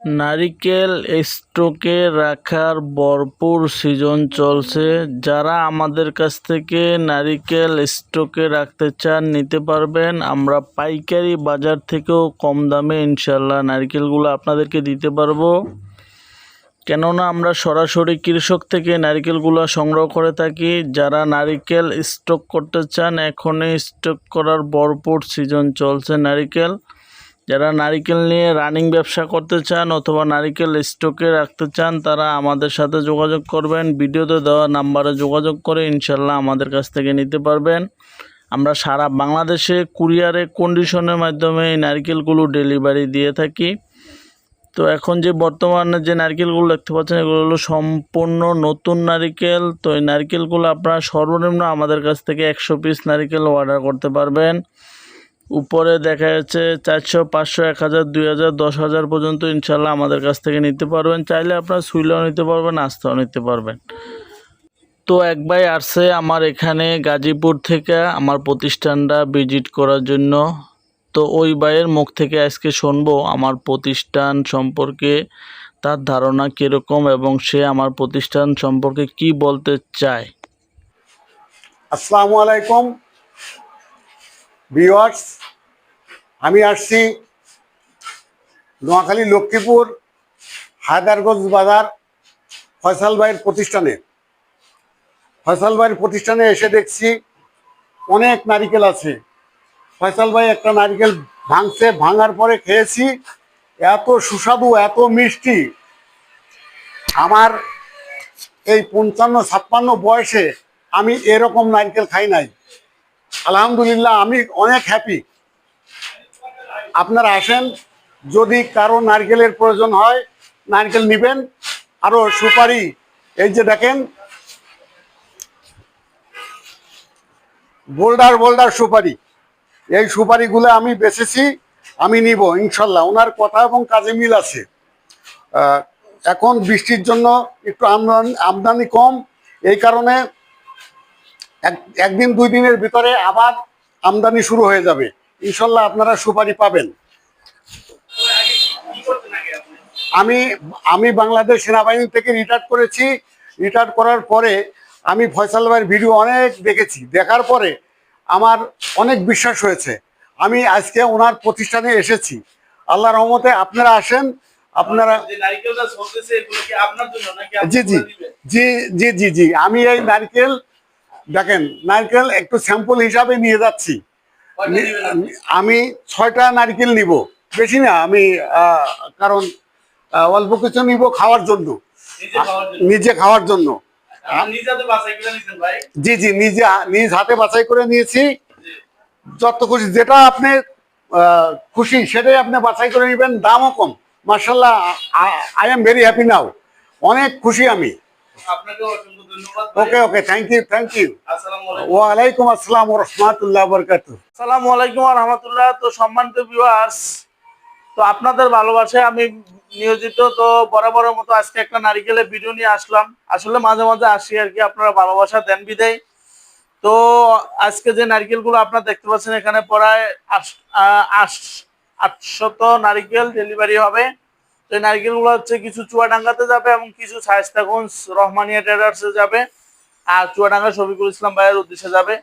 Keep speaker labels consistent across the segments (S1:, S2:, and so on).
S1: নারিকেল স্টকে রাখার ভরপুর সিজন চলছে। যারা আমাদের কাছ থেকে নারিকেল স্টকে রাখতে চান নিতে পারবেন। আমরা পাইকারি বাজার থেকেও কম দামে ইনশাল্লাহ নারিকেলগুলো আপনাদেরকে দিতে পারবো, কেননা আমরা সরাসরি কৃষক থেকে নারিকেলগুলো সংগ্রহ করে থাকি। যারা নারিকেল স্টক করতে চান এখনই স্টক করার ভরপুর সিজন চলছে নারিকেল। যারা নারিকেল নিয়ে রানিং ব্যবসা করতে চান অথবা নারিকেল স্টকে রাখতে চান তারা আমাদের সাথে যোগাযোগ করবেন। ভিডিওতে দেওয়া নাম্বারে যোগাযোগ করে ইনশাল্লাহ আমাদের কাছ থেকে নিতে পারবেন। আমরা সারা বাংলাদেশে কুরিয়ারে কন্ডিশনের মাধ্যমে এই নারিকেলগুলো ডেলিভারি দিয়ে থাকি। তো এখন যে বর্তমানে যে নারকেলগুলো দেখতে পাচ্ছেন এগুলো হলো সম্পূর্ণ নতুন নারকেল। তো এই নারকেলগুলো আপনারা সর্বনিম্ন আমাদের কাছ থেকে 100 পিস নারকেল অর্ডার করতে পারবেন। উপরে দেখা যাচ্ছে 400, 500, 1000, 2000, 10,000 পর্যন্ত ইনশাল্লাহ আমাদের কাছ থেকে নিতে পারবেন। চাইলে আপনারা সুইলেও নিতে পারবেন, আস্তাও নিতে পারবেন। তো এক ভাই আসছে আমার এখানে গাজীপুর থেকে আমার প্রতিষ্ঠানটা ভিজিট করার জন্য। তো ওই ভাইয়ের মুখ থেকে আজকে শুনবো আমার প্রতিষ্ঠান সম্পর্কে, তার ধারণা কীরকম এবং সে আমার প্রতিষ্ঠান সম্পর্কে কি বলতে চায়।
S2: আসসালামু আলাইকুম ভিউয়ার্স, আমি আসছি নোয়াখালী লক্ষ্মীপুর হায়দারগঞ্জ বাজার ফয়সাল ভাইয়ের প্রতিষ্ঠানে। ফয়সাল ভাইয়ের প্রতিষ্ঠানে এসে দেখছি অনেক নারিকেল আছে। ফয়সাল ভাই একটা নারিকেল ভাঙছে, ভাঙার পরে খেয়েছি, এত সুস্বাদু, এত মিষ্টি। আমার এই 55-56 বয়সে আমি এরকম নারিকেল খাই নাই। আলহামদুলিল্লাহ, আমি অনেক হ্যাপি। আপনারা আসেন, যদি কারো নারকেলের প্রয়োজন হয় নারকেল নেবেন। আরও সুপারি, এই যে দেখেন বোল্ডার বোল্ডার সুপারি, এই সুপারিগুলো আমি বেচেছি, আমি নিব ইনশাল্লাহ। ওনার কথা এবং কাজে মিল আছে। এখন বৃষ্টির জন্য একটু আমদানি কম, এই কারণে একদিন 2 দিনের ভিতরে আবার আমদানি শুরু হয়ে যাবে ইনশাল্লাহ। আপনারা সুপারি পাবেন। আমি বাংলাদেশ সেনাবাহিনী থেকে রিটায়ার করেছি। রিটায়ার করার পরে আমি ফয়সাল ভাইয়ের ভিডিও অনেক দেখেছি। দেখার পরে আমার অনেক বিশ্বাস হয়েছে। আমি আজকে ওনার প্রতিষ্ঠানে এসেছি। আল্লাহর রহমতে আপনারা আসেন। আপনারা জি জি জি জি জি জি আমি এই নারকেল দেখেন, নারকেল একটু স্যাম্পল হিসাবে নিয়ে যাচ্ছি। আমি 6টা নারকেল নিব, বেশি না। আমি কারণ অল্প কিছু নিব খাওয়ার জন্য, নিজে খাওয়ার জন্য। জি জি নিজ হাতে বাছাই করে নিয়েছি। যত খুশি, যেটা আপনি খুশি সেটাই আপনি বাছাই করে নেবেন। দামও কম, মার্শাল্লাহ। আই এম ভেরি হ্যাপি নাও। অনেক খুশি আমি। ওকে ওকে, থ্যাংক ইউ থ্যাংক ইউ। ওয়ালাইকুম আসসালাম ওয়া রাহমাতুল্লাহি ওয়া বারাকাতুহু।
S1: আসসালামু আলাইকুম ওয়া রাহমাতুল্লাহ। তো সম্মানিত ভিউয়ার্স, তো আপনাদের ভালোবাসায় আমি নিয়োজিত। তো বরাবরের মতো আজকে একটা নারিকেলের ভিডিও নিয়ে আসলাম। আসলে মাঝে মাঝে আসি আর কি, আপনারা ভালোবাসা দেন বিদায়। তো আজকে যে নারিকেলগুলো আপনারা দেখতে পাচ্ছেন এখানে প্রায় 800 নারিকেল ডেলিভারি হবে। তো এই নারিকেলগুলো হচ্ছে কিছু চুয়াডাঙ্গাতে যাবে এবং কিছু শায়েস্তাগঞ্জ রহমানিয়া ট্রেডার্সে যাবে, আর চুয়াডাঙ্গা শফিকুল ইসলাম ভাইয়ের উদ্দেশ্যে যাবে।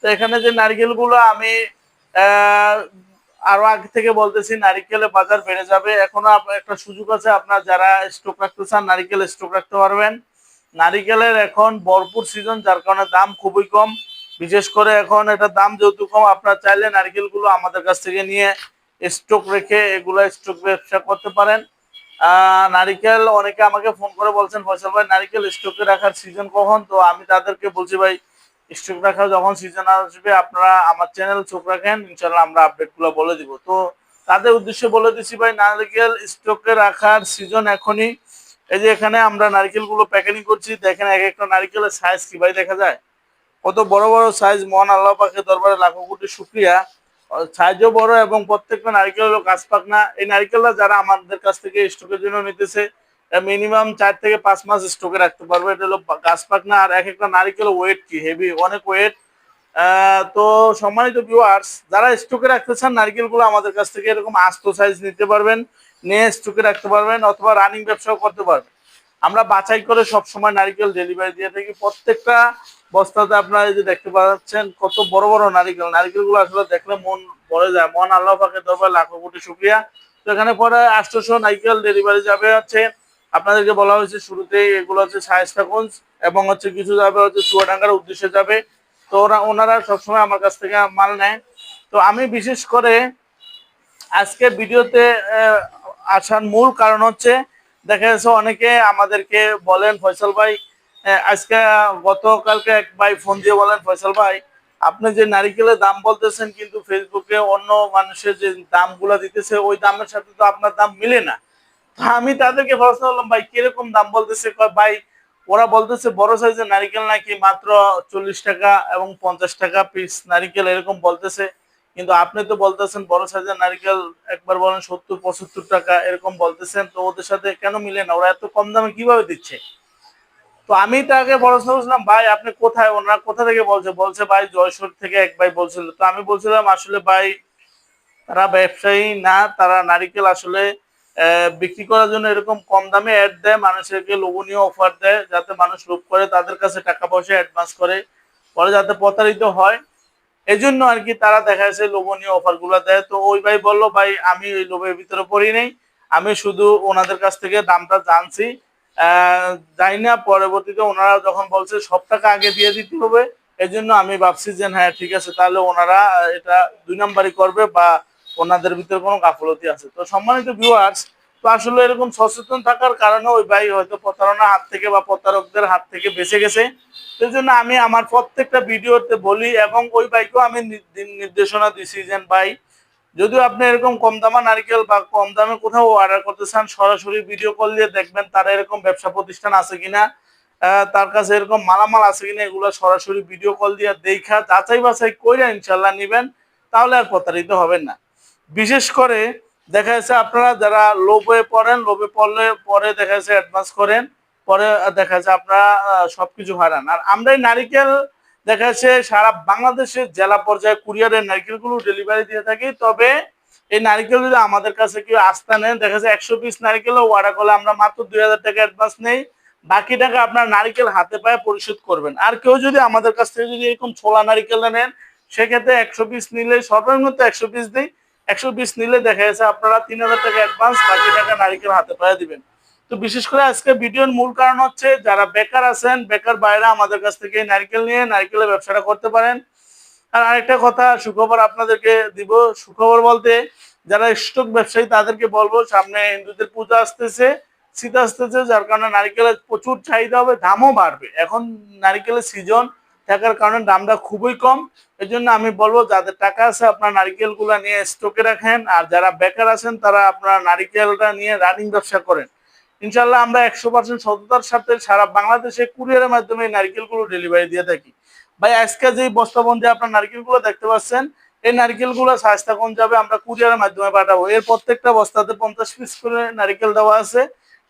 S1: তো এখানে যে নারিকেলগুলো আমি আরো আগে থেকে বলতেছি, নারিকেলের বাজার বেড়ে যাবে। এখনো একটা সুযোগ আছে, আপনার যারা স্টক রাখতে চান নারিকেল স্টক রাখতে পারবেন। নারিকেলের এখন ভরপুর সিজন, যার কারণে দাম খুবই কম। বিশেষ করে এখন এটা দাম যেহেতু কম, আপনারা চাইলে নারিকেলগুলো আমাদের কাছ থেকে নিয়ে স্টক রেখে এগুলো স্টক ব্যবসা করতে পারেন। নারিকেল অনেকে আমাকে ফোন করে বলছেন ফয়সাল ভাই নারিকেল স্টকে রাখার সিজন কখন। তো আমি তাদেরকে বলছি ভাই, স্টক রাখার যখন সিজন আসবে আপনারা আমার চ্যানেল চোখ রাখেন, ইনশাল্লাহ আমরা আপডেটগুলো বলে দিব। তো তাদের উদ্দেশ্যে বলে দিচ্ছি ভাই, নারিকেল স্টকে রাখার সিজন এখনই। এই যে এখানে আমরা নারিকেলগুলো প্যাকেটিং করছি, দেখেন এক একটা নারিকেলের সাইজ কি ভাই দেখা যায়, কত বড় বড় সাইজ। মহান আল্লাহ পাকের দরবারে লাখো কোটি শুকরিয়া। সাইজও বড় এবং প্রত্যেকটা নারিকেল হলো গাছ পাকনা। এই নারিকেলটা যারা আমাদের কাছ থেকে স্টকের জন্য নিতেছে মিনিমাম 4 থেকে 5 মাস স্টকে রাখতে পারবে। এটা হলো গাছ পাকনা। আর এক একটা নারিকেল ওয়েট কি হেভি, অনেক ওয়েট। তো সম্মানিত ভিউয়ার্স, যারা স্টকে রাখতে চান নারিকেলগুলো আমাদের কাছ থেকে এরকম আস্ত সাইজ নিতে পারবেন। নিয়ে স্টকে রাখতে পারবেন অথবা রানিং ব্যবসাও করতে পারবেন। আমরা বাছাই করে সবসময় নারিকেল ডেলিভারি দিয়ে থাকি। প্রত্যেকটা বস্তাতে আপনারা এই যে দেখতে পাচ্ছেন কত বড় বড় নারিকেলগুলো আসলে দেখলে মন ভরে যায়। মন আল্লাহ পাকের দরবারে লাখো কোটি শুকরিয়া। তো এখানে পরে 800 নারিকেল ডেলিভারি যাবে হচ্ছে আপনাদেরকে বলা হয়েছে শুরুতেই, এগুলো হচ্ছে শায়েস্তাগঞ্জ এবং হচ্ছে কিছু যাবে হচ্ছে চুয়াডাঙ্গার উদ্দেশ্যে যাবে। তো ওনারা সবসময় আমার কাছ থেকে মাল নেয়। তো আমি বিশেষ করে আজকে ভিডিওতে আসার মূল কারণ হচ্ছে দেখা যাচ্ছে অনেকে আমাদেরকে বলেন ফয়সাল ভাই, আজকে গতকালকে এক ভাই ফোন দিয়ে বলেন ফয়সাল ভাই আপনি যে নারিকেলের দাম বলতেছেন কিন্তু ফেসবুকে অন্য মানুষের যে দামগুলো দিতেছে ওই দামের সাথে তো আপনার দাম মিলে না। তো আমি তাদেরকে প্রশ্ন করলাম ভাই কিরকম দাম বলতেছে, ভাই ওরা বলতেছে বড় সাইজের নারিকেল নাকি মাত্র 40 টাকা এবং 50 টাকা পিস নারিকেল এরকম বলতেছে, কিন্তু আপনি তো বলতেছেন বড় সাইজের নারিকেল একবার বলেন 70-75 টাকা এরকম বলতেছেন, তো ওদের সাথে কেন মিলে না, ওরা এত কম দামে কিভাবে দিচ্ছে? তো আমি তাকে প্রশ্ন করছিলাম ভাই আপনি কোথায়, ওনারা কোথা থেকে বলছে ভাই জয়সর থেকে এক ভাই বলছিল। তো আমি বলছিলাম আসলে ভাই তারা ব্যবসায়ী না, তারা নারিকেল আসলে বিক্রি করার জন্য এরকম কম দামে অ্যাড দেয়, মানুষকে লোভনীয় অফার দেয় যাতে মানুষ লোভ করে তাদের কাছে টাকা পয়সা অ্যাডভান্স করে পরে যাতে প্রতারিত হয়। এই জন্য আর কি তারা দেখা যাচ্ছে লোভনীয় অফার গুলো দেয়। তো ওই ভাই বললো ভাই আমি ওই লোভের ভিতরে পড়ি নাই, আমি শুধু ওনাদের কাছ থেকে দামটা জানছি, যাই না পরবর্তীতে ওনারা যখন বলছে সব টাকা আগে দিয়ে দিতে হবে, এই জন্য আমি ভাবছি যে হ্যাঁ ঠিক আছে তাহলে ওনারা এটা 2 নাম্বারই করবে বা ওনাদের ভিতরে কোনো গাফলতি আছে। তো সম্মানিত ভিউয়ার্স, তো আসলে এরকম সচেতন থাকার কারণে ওই ভাই হয়তো প্রতারণার হাত থেকে বা প্রতারকদের হাত থেকে বেঁচে গেছে। সেই জন্য আমি আমার প্রত্যেকটা ভিডিওতে বলি এবং ওই ভাইকেও আমি নির্দেশনা দিছি যে ভাই যদিও আপনি এরকম কম দামা নারকেল বা কম দামে কোথাও অর্ডার করতে চান সরাসরি ভিডিও কল দিয়ে দেখবেন তার এরকম ব্যবসা প্রতিষ্ঠান আছে কিনা, তার কাছে এরকম মালামাল আছে কিনা, এগুলো সরাসরি ভিডিও কল দিয়ে দেখা যাচাই বাছাই করে ইনশাল্লাহ নিবেন, তাহলে আর প্রতারিত হবেন না। বিশেষ করে দেখা যাচ্ছে আপনারা যারা লোভে পড়েন, লোভে পড়লে পরে দেখা যাচ্ছে অ্যাডভান্স করেন, পরে দেখা যাচ্ছে আপনারা সবকিছু হারান। আর আমরাই নারিকেল দেখা যাচ্ছে সারা বাংলাদেশের জেলা পর্যায়ে কুরিয়ারের নারিকেলগুলো ডেলিভারি দিয়ে থাকি। তবে এই নারিকেল যদি আমাদের কাছে কেউ আস্থা নেন, দেখা যাচ্ছে 100 পিস নারিকেলও অর্ডার করলে আমরা মাত্র 2000 টাকা অ্যাডভান্স নেই, বাকি টাকা আপনার নারিকেল হাতে পায়ে পরিশোধ করবেন। আর কেউ যদি আমাদের কাছ থেকে যদি এরকম ছোলা নারিকেল নেন সেক্ষেত্রে 100 পিস নিলে সর্বনিম্ন 100 পিস দিই, 100 পিস নিলে দেখা যাচ্ছে আপনারা 3000 টাকা অ্যাডভান্স, বাকি টাকা নারিকেল হাতে পায়ে দিবেন। তো বিশেষ করে আজকে ভিডিওর মূল কারণ হচ্ছে যারা বেকার আছেন, বেকার বাইরে আমাদের কাছ থেকে নারকেল নিয়ে নারকেলের ব্যবসাটা করতে পারেন। আর আরেকটা কথা সুখবর আপনাদেরকে দিব, সুখবর বলতে যারা স্টক ব্যবসায়ী তাদেরকে বলবো সামনে হিন্দুদের পূজা আসতেছে, শীত আসতেছে, যার কারণে নারকেলের প্রচুর চাহিদা হবে, দামও বাড়বে। এখন নারকেলের সিজন থাকার কারণে দামটা খুবই কম। এই জন্য আমি বলবো যাদের টাকা আছে আপনার নারকেল গুলা নিয়ে স্টকে রাখেন, আর যারা বেকার আছেন তারা আপনার নারকেলটা নিয়ে রানিং ব্যবসা করেন। ইনশাল্লাহ আমরা 100% সততার সাথে সারা বাংলাদেশে কুরিয়ারের মাধ্যমে এই নারকেলগুলো ডেলিভারি দিয়ে থাকি। ভাই আজকে যে বস্তাবন্দি আপনার নারকেলগুলো দেখতে পাচ্ছেন এই নারকেলগুলো শায়েস্তাগঞ্জ যাবে, আমরা কুরিয়ারের মাধ্যমে পাঠাবো। এর প্রত্যেকটা বস্তাতে 50 পিস করে নারকেল দেওয়া আছে।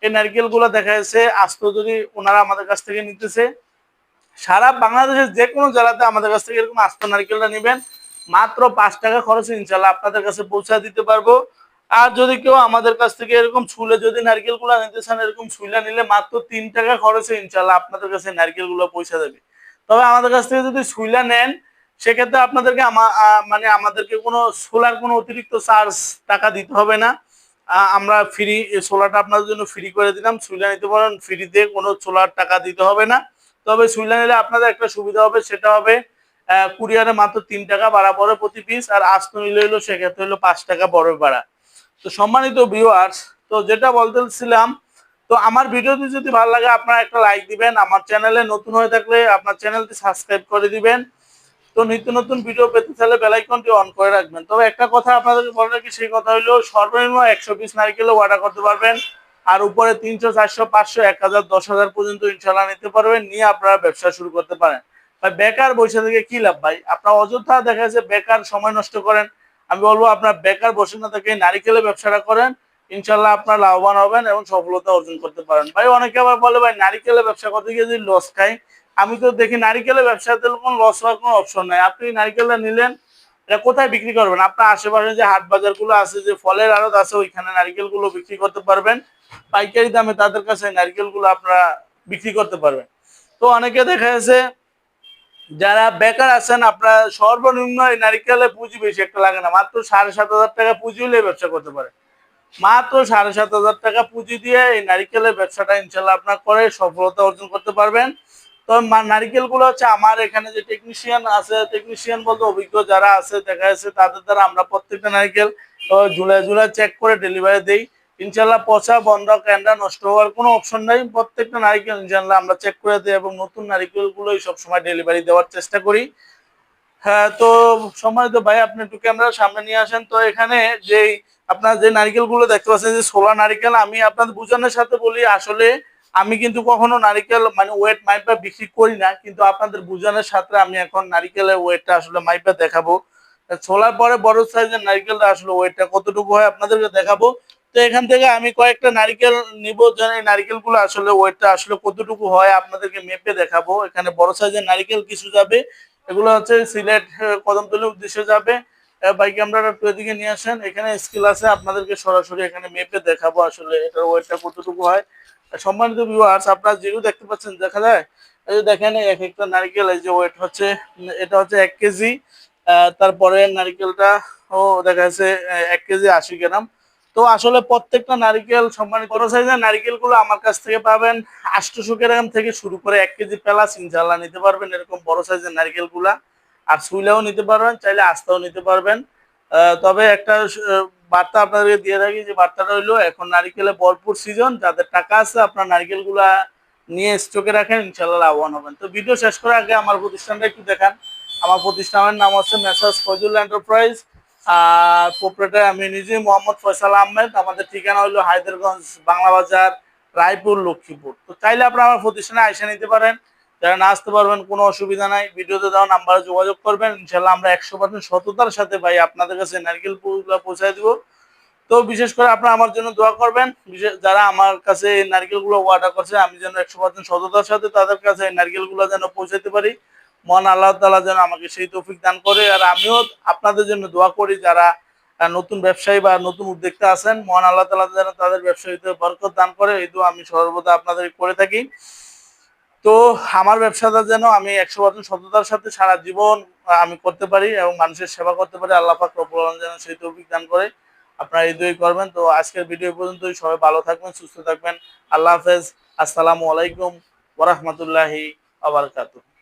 S1: এই নারকেলগুলো দেখা যাচ্ছে আস্ত যদি ওনারা আমাদের কাছ থেকে নিতেছে, সারা বাংলাদেশের যে কোনো জেলাতে আমাদের কাছ থেকে এরকম আস্ত নারকেলটা নেবেন মাত্র 5 টাকা খরচে ইনশাল্লাহ আপনাদের কাছে পৌঁছা দিতে পারবো। আর যদি কেউ আমাদের কাছ থেকে এরকম ছুলে যদি নারকেল গুলা নিতে চান, এরকম ছুলে নিলে মাত্র 3 টাকা খরচে ইনশাল্লাহ আপনাদের কাছে নারকেল গুলো পৌঁছা দেবে। তবে আমাদের কাছ থেকে যদি ছুইলা নেন সেক্ষেত্রে আপনাদেরকে মানে আমাদেরকে কোনো সোলার কোনো অতিরিক্ত চার্জ টাকা দিতে হবে না। আমরা ফ্রি সোলারটা আপনাদের জন্য ফ্রি করে দিলাম, ছুইলা নিতে পারেন ফ্রিতে, কোনো সোলার টাকা দিতে হবে না। তবে ছুইলা নিলে আপনাদের একটা সুবিধা হবে, সেটা হবে কুরিয়ারে মাত্র 3 টাকা ভাড়া পড়ে প্রতি পিস, আর আস্ত নিলে হলো সেক্ষেত্রে হলো 5 টাকা বড় ভাড়া। তো সম্মানিত ভিউয়ার্স, তো যেটা বলতেছিলাম, তো আমার ভিডিওটি যদি ভালো লাগে আপনারা একটা লাইক দিবেন, আমার চ্যানেলে নতুন হয়ে থাকলে আপনার চ্যানেলটি সাবস্ক্রাইব করে দিবেন। তো নিত্য নতুন ভিডিও পেতে চাইলে বেল আইকনটি অন করে রাখবেন। তবে একটা কথা আপনাদেরকে বলে রাখি, সেই কথা হলো সর্বনিম্ন 100 পিস নারকেলও অর্ডার করতে পারবেন, আর উপরে 300, 400, 500, 1000, 10,000 পর্যন্ত ইনশাল্লাহ নিতে পারবেন, নিয়ে আপনারা ব্যবসা শুরু করতে পারেন। ভাই বেকার বসে থেকে কি লাভ ভাই, আপনার অযথা দেখা যাচ্ছে বেকার সময় নষ্ট করেন। আমি বলবো আপনার বেকার বসে না থেকে নারিকেলের ব্যবসাটা করেন, ইনশাল্লাহ আপনার লাভবান হবেন এবং সফলতা অর্জন করতে পারেন। ভাই অনেকে আবার বলে ভাই নারিকেলের ব্যবসা করতে গিয়ে যদি লস খাই, আমি তো দেখি নারিকেলের ব্যবসাতে কোনো লস হওয়ার কোনো অপশন নাই। আপনি নারিকেলটা নিলেন, এটা কোথায় বিক্রি করবেন? আপনার আশেপাশে যে হাট বাজার গুলো আছে, যে ফলের আড়ত আছে, ওইখানে নারিকেল গুলো বিক্রি করতে পারবেন পাইকারি দামে। তাদের কাছে নারিকেল গুলো আপনারা বিক্রি করতে পারবেন। তো অনেকে দেখা যাচ্ছে যারা বেকার আছেন, আপনার সর্বনিম্ন এই নারিকেলে পুঁজি বেশি একটা লাগে না, মাত্র 7,500 টাকা পুঁজি হলে ব্যবসা করতে পারে। মাত্র 7,500 টাকা পুঁজি দিয়ে এই নারিকেলের ব্যবসাটা ইনশাল্লাহ আপনার করে সফলতা অর্জন করতে পারবেন। তো নারিকেল গুলো হচ্ছে আমার এখানে যে টেকনিশিয়ান আছে, টেকনিশিয়ান বলতে অভিজ্ঞ যারা আছে দেখা যাচ্ছে, তাদের দ্বারা আমরা প্রত্যেকটা নারিকেল ঝুলে ঝুলে চেক করে ডেলিভারি দেই। ইনশাল্লাহ পচা, বন্ধ, ক্যান্ডা, নষ্ট হওয়ার কোনো অপশন নাই। প্রত্যেকটা নারিকেল ইনশাল্লাহ আমরা চেক করে দিই এবং নতুন নারিকেল গুলোই সবসময় ডেলিভারি দেওয়ার চেষ্টা করি। হ্যাঁ, তো সম্মানিত ভাই, আপনি একটু ক্যামেরার সামনে নিয়ে আসেন। তো এখানে যেই আপনার যে নারিকেল গুলো দেখতে পাচ্ছেন, যে ছোলা নারিকেল, আমি আপনাদের বোঝানোর সাথে বলি, আসলে আমি কিন্তু কখনো নারিকেল মানে ওয়েট মাইপা বিক্রি করি না, কিন্তু আপনাদের বোঝানোর সাথে আমি এখন নারিকেলের ওয়েটটা আসলে মাইপা দেখাবো। ছোলার পরে বড় সাইজের নারিকেলটা আসলে ওয়েটটা কতটুকু হয় আপনাদেরকে দেখাবো। তো এখান থেকে আমি কয়েকটা নারিকেল নিব, যেন এই নারিকেল গুলো আসলে ওয়েটটা আসলে কতটুকু হয় আপনাদেরকে মেপে দেখাবো। এখানে বড় সাইজের নারিকেল কিছু যাবে, এগুলো হচ্ছে সিলেট কদমতলির উদ্দেশ্যে যাবে। ভাই ক্যামেরাটা একটু এদিকে নিয়ে আসেন, এখানে স্কেল আছে, আপনাদেরকে সরাসরি এখানে মেপে দেখাবো আসলে এটার ওয়েটটা কতটুকু হয়। সম্মানিত ভিউয়ার্স, আপনারা যেগুলো দেখতে পাচ্ছেন দেখা যায়, এই যে দেখেন এক একটা নারিকেল, এই যে ওয়েট হচ্ছে, এটা হচ্ছে 1 কেজি। তারপরে নারিকেলটা ও দেখা যাচ্ছে 1 কেজি 80 গ্রাম। তো আসলে প্রত্যেকটা নারিকেল, সম্মানিত বড় সাইজের নারিকেল গুলো আমার কাছ থেকে পাবেন 800 গ্রাম থেকে শুরু করে 1 কেজি প্লাস ইনশাল্লাহ নিতে পারবেন এরকম বড় সাইজের নারিকেল গুলা। আর সুইলাও নিতে পারবেন, চাইলে আস্তাও নিতে পারবেন। তবে একটা বার্তা আপনাদেরকে দিয়ে থাকি, যে বার্তাটা হইলো এখন নারিকেলে ভরপুর সিজন, যাদের টাকা আছে আপনার নারিকেল গুলা নিয়ে স্টকে রাখেন, ইনশাল্লাহ লাভবান হবেন। তো ভিডিও শেষ করার আগে আমার প্রতিষ্ঠানটা একটু দেখান। আমার প্রতিষ্ঠানের নাম হচ্ছে মেসার্স ফজল এন্টারপ্রাইজ, আর প্রোপ্রাইটার আমি নিজে মোহাম্মদ ফয়সাল আহমেদ। আমাদের ঠিকানা হলো হায়দ্রারগঞ্জ, বাংলা বাজার, রায়পুর, লক্ষ্মীপুর। তো চাইলে আপনারা আমার প্রতিষ্ঠানে আইসা নিতে পারেন, যারা না আসতে পারবেন কোনো অসুবিধা নাই, ভিডিওতে দেওয়া নাম্বারে যোগাযোগ করবেন, ইনশাল্লাহ আমরা 100% সততার সাথে ভাই আপনাদের কাছে নারকেল ফুলগুলো পৌঁছায় দিব। তো বিশেষ করে আপনারা আমার জন্য দোয়া করবেন, যারা আমার কাছে এই নারকেলগুলো অর্ডার করছে, আমি যেন 100% সততার সাথে তাদের কাছে এই নারকেলগুলো যেন পৌঁছাতে পারি। মহান আল্লাহ তাআলা যেন আমাকে সেই তৌফিক দান করে। আর আমিও আপনাদের জন্য দোয়া করি, যারা নতুন ব্যবসায়ী বা নতুন উদ্যোক্তা আছেন, মহান আল্লাহ তাআলা যেন তাদের ব্যবসায়ীতে বরকত দান করে, এই দোয়া আমি সর্বদা আপনাদের করে থাকি। তো আমার ব্যবসাটা যেন আমি 100% সততার সাথে সারা জীবন আমি করতে পারি এবং মানুষের সেবা করতে পারি, আল্লাহ পাক রব্বুল আলামিন যেন সেই তৌফিক দান করে। আপনারা এই দোয়াই করবেন। তো আজকের ভিডিও পর্যন্তই, সবাই ভালো থাকবেন, সুস্থ থাকবেন। আল্লাহ হাফেজ। আসসালামু আলাইকুম ওয়া রাহমাতুল্লাহি ওয়া বারাকাতুহু।